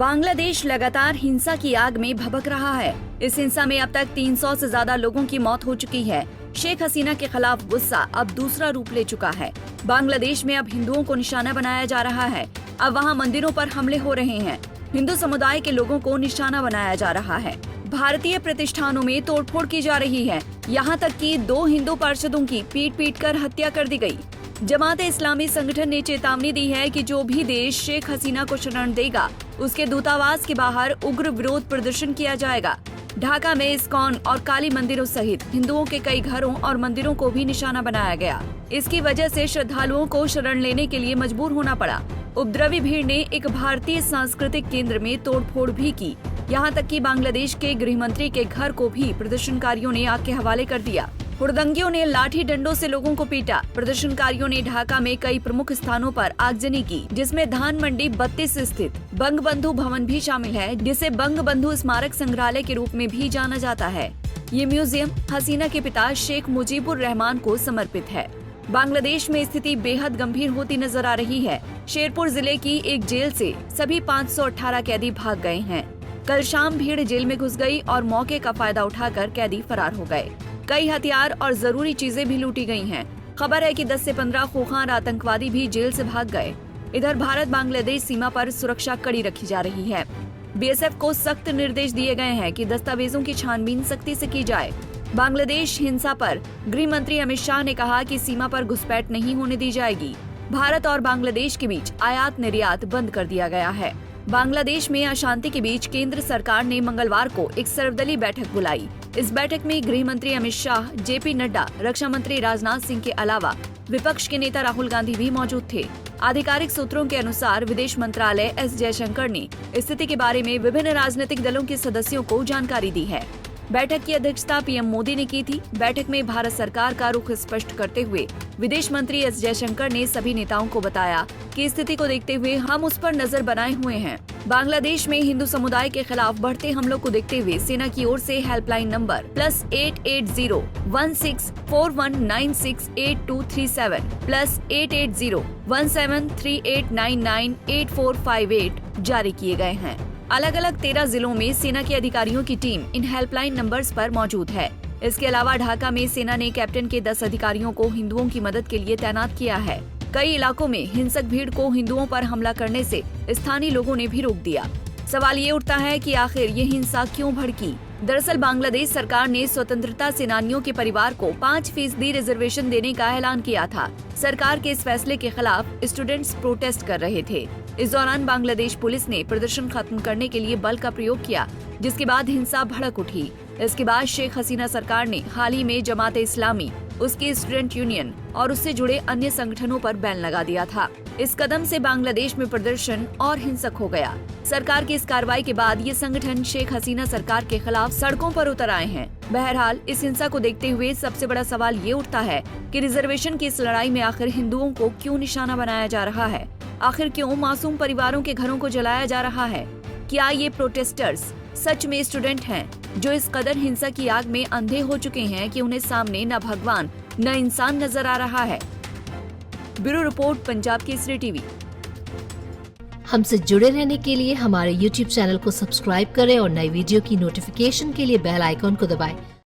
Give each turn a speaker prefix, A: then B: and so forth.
A: बांग्लादेश लगातार हिंसा की आग में भभक रहा है। इस हिंसा में अब तक 300 से ज्यादा लोगों की मौत हो चुकी है। शेख हसीना के खिलाफ गुस्सा अब दूसरा रूप ले चुका है। बांग्लादेश में अब हिंदुओं को निशाना बनाया जा रहा है। अब वहां मंदिरों पर हमले हो रहे हैं। हिंदू समुदाय के लोगों को निशाना बनाया जा रहा है। भारतीय प्रतिष्ठानों में तोड़फोड़ की जा रही है। यहाँ तक कि 2 हिंदू पार्षदों की पीट कर हत्या कर दी गई। जमात इस्लामी संगठन ने चेतावनी दी है कि जो भी देश शेख हसीना को शरण देगा, उसके दूतावास के बाहर उग्र विरोध प्रदर्शन किया जाएगा। ढाका में इस्कॉन और काली मंदिरों सहित हिंदुओं के कई घरों और मंदिरों को भी निशाना बनाया गया। इसकी वजह से श्रद्धालुओं को शरण लेने के लिए मजबूर होना पड़ा। उपद्रवी भीड़ ने एक भारतीय सांस्कृतिक केंद्र में तोड़फोड़ भी की। यहाँ तक कि बांग्लादेश के गृह मंत्री के घर को भी प्रदर्शनकारियों ने आग के हवाले कर दिया। हुड़दंगियों ने लाठी डंडों से लोगों को पीटा। प्रदर्शनकारियों ने ढाका में कई प्रमुख स्थानों पर आगजनी की, जिसमें धान मंडी 32 स्थित बंगबंधु भवन भी शामिल है, जिसे बंगबंधु स्मारक संग्रहालय के रूप में भी जाना जाता है। ये म्यूजियम हसीना के पिता शेख मुजीबुर रहमान को समर्पित है। बांग्लादेश में स्थिति बेहद गंभीर होती नजर आ रही है। शेरपुर जिले की एक जेल से सभी 518 कैदी भाग गए हैं। कल शाम भीड़ जेल में घुस गई और मौके का फायदा उठाकर कैदी फरार हो गए। कई हथियार और जरूरी चीजें भी लूटी गई हैं। खबर है कि 10 से 15 खूंखार आतंकवादी भी जेल से भाग गए। इधर भारत बांग्लादेश सीमा पर सुरक्षा कड़ी रखी जा रही है। बीएसएफ को सख्त निर्देश दिए गए हैं कि दस्तावेजों की छानबीन सख्ती से की जाए। बांग्लादेश हिंसा पर गृह मंत्री अमित शाह ने कहा कि सीमा पर घुसपैठ नहीं होने दी जाएगी। भारत और बांग्लादेश के बीच आयात निर्यात बंद कर दिया गया है। बांग्लादेश में अशांति के बीच केंद्र सरकार ने मंगलवार को एक सर्वदलीय बैठक बुलाई। इस बैठक में गृह मंत्री अमित शाह, जेपी नड्डा, रक्षा मंत्री राजनाथ सिंह के अलावा विपक्ष के नेता राहुल गांधी भी मौजूद थे। आधिकारिक सूत्रों के अनुसार विदेश मंत्रालय एस जयशंकर ने स्थिति के बारे में विभिन्न राजनीतिक दलों के सदस्यों को जानकारी दी है। बैठक की अध्यक्षता पीएम मोदी ने की थी। बैठक में भारत सरकार का रुख स्पष्ट करते हुए विदेश मंत्री एस जयशंकर ने सभी नेताओं को बताया कि स्थिति को देखते हुए हम उस पर नजर बनाए हुए हैं। बांग्लादेश में हिंदू समुदाय के खिलाफ बढ़ते हमलों को देखते हुए सेना की ओर से हेल्पलाइन नंबर +8801641968237 +8801738998458 जारी किए गए हैं। अलग अलग 13 जिलों में सेना के अधिकारियों की टीम इन हेल्पलाइन नंबर्स पर मौजूद है। इसके अलावा ढाका में सेना ने कैप्टन के 10 अधिकारियों को हिंदुओं की मदद के लिए तैनात किया है। कई इलाकों में हिंसक भीड़ को हिंदुओं पर हमला करने से स्थानीय लोगों ने भी रोक दिया। सवाल ये उठता है कि आखिर ये हिंसा क्यों भड़की? दरअसल बांग्लादेश सरकार ने स्वतंत्रता सेनानियों के परिवार को 5% रिजर्वेशन देने का ऐलान किया था। सरकार के इस फैसले के खिलाफ स्टूडेंट्स प्रोटेस्ट कर रहे थे। इस दौरान बांग्लादेश पुलिस ने प्रदर्शन खत्म करने के लिए बल का प्रयोग किया, जिसके बाद हिंसा भड़क उठी। इसके बाद शेख हसीना सरकार ने हाल ही में जमात इस्लामी, उसकी स्टूडेंट यूनियन और उससे जुड़े अन्य संगठनों पर बैन लगा दिया था। इस कदम से बांग्लादेश में प्रदर्शन और हिंसक हो गया। सरकार की इस कार्रवाई के बाद ये संगठन शेख हसीना सरकार के खिलाफ सड़कों पर उतर आए हैं। बहरहाल इस हिंसा को देखते हुए सबसे बड़ा सवाल ये उठता है कि रिजर्वेशन की इस लड़ाई में आखिर हिंदुओं को क्यों निशाना बनाया जा रहा है? आखिर क्यों मासूम परिवारों के घरों को जलाया जा रहा है? क्या ये प्रोटेस्टर्स सच में स्टूडेंट हैं जो इस कदर हिंसा की आग में अंधे हो चुके हैं कि उन्हें सामने न भगवान न इंसान नजर आ रहा है? Bureau report, Punjab Kesari TV.
B: हमसे जुड़े रहने के लिए हमारे YouTube चैनल को सब्सक्राइब करें और नई वीडियो की नोटिफिकेशन के लिए बेल आइकॉन को दबाएं।